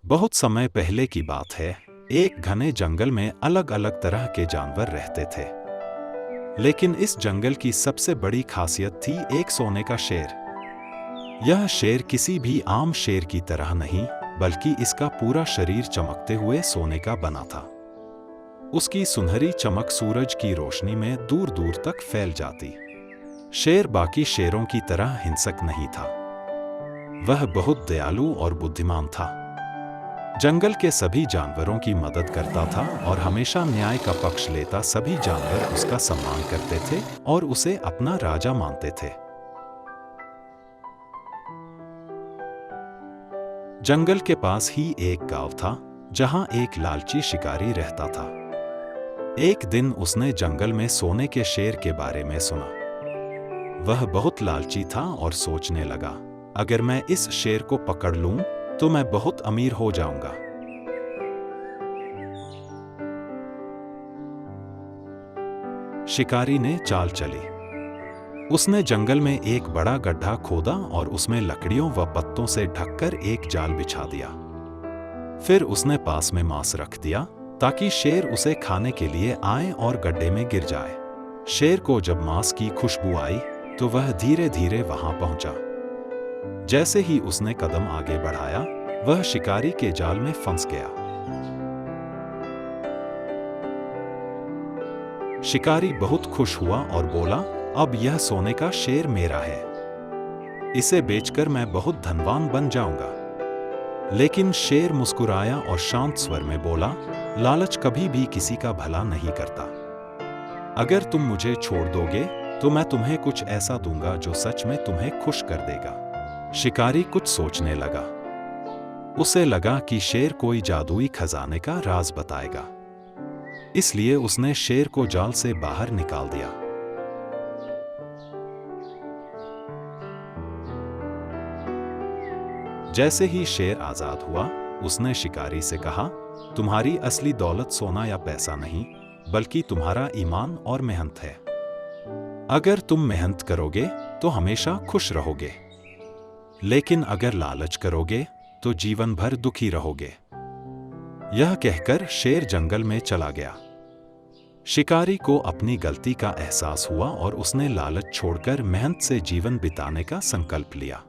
बहुत समय पहले की बात है। एक घने जंगल में अलग अलग तरह के जानवर रहते थे। लेकिन इस जंगल की सबसे बड़ी खासियत थी एक सोने का शेर। यह शेर किसी भी आम शेर की तरह नहीं, बल्कि इसका पूरा शरीर चमकते हुए सोने का बना था। उसकी सुनहरी चमक सूरज की रोशनी में दूर दूर तक फैल जाती। शेर बाकी शेरों की तरह हिंसक नहीं था। वह बहुत दयालु और बुद्धिमान था। जंगल के सभी जानवरों की मदद करता था और हमेशा न्याय का पक्ष लेता। सभी जानवर उसका सम्मान करते थे और उसे अपना राजा मानते थे। जंगल के पास ही एक गांव था, जहां एक लालची शिकारी रहता था। एक दिन उसने जंगल में सोने के शेर के बारे में सुना। वह बहुत लालची था और सोचने लगा, अगर मैं इस शेर को पकड़ लूं तो मैं बहुत अमीर हो जाऊंगा। शिकारी ने चाल चली। उसने जंगल में एक बड़ा गड्ढा खोदा और उसमें लकड़ियों व पत्तों से ढककर एक जाल बिछा दिया। फिर उसने पास में मांस रख दिया ताकि शेर उसे खाने के लिए आए और गड्ढे में गिर जाए। शेर को जब मांस की खुशबू आई तो वह धीरे धीरे वहां पहुंचा। जैसे ही उसने कदम आगे बढ़ाया, वह शिकारी के जाल में फंस गया। शिकारी बहुत खुश हुआ और बोला, अब यह सोने का शेर मेरा है। इसे बेचकर मैं बहुत धनवान बन जाऊंगा। लेकिन शेर मुस्कुराया और शांत स्वर में बोला, लालच कभी भी किसी का भला नहीं करता। अगर तुम मुझे छोड़ दोगे तो मैं तुम्हें कुछ ऐसा दूंगा जो सच में तुम्हें खुश कर देगा। शिकारी कुछ सोचने लगा। उसे लगा कि शेर कोई जादुई खजाने का राज बताएगा। इसलिए उसने शेर को जाल से बाहर निकाल दिया। जैसे ही शेर आजाद हुआ, उसने शिकारी से कहा, तुम्हारी असली दौलत सोना या पैसा नहीं, बल्कि तुम्हारा ईमान और मेहनत है। अगर तुम मेहनत करोगे तो हमेशा खुश रहोगे, लेकिन अगर लालच करोगे तो जीवन भर दुखी रहोगे। यह कहकर शेर जंगल में चला गया। शिकारी को अपनी गलती का एहसास हुआ और उसने लालच छोड़कर मेहनत से जीवन बिताने का संकल्प लिया।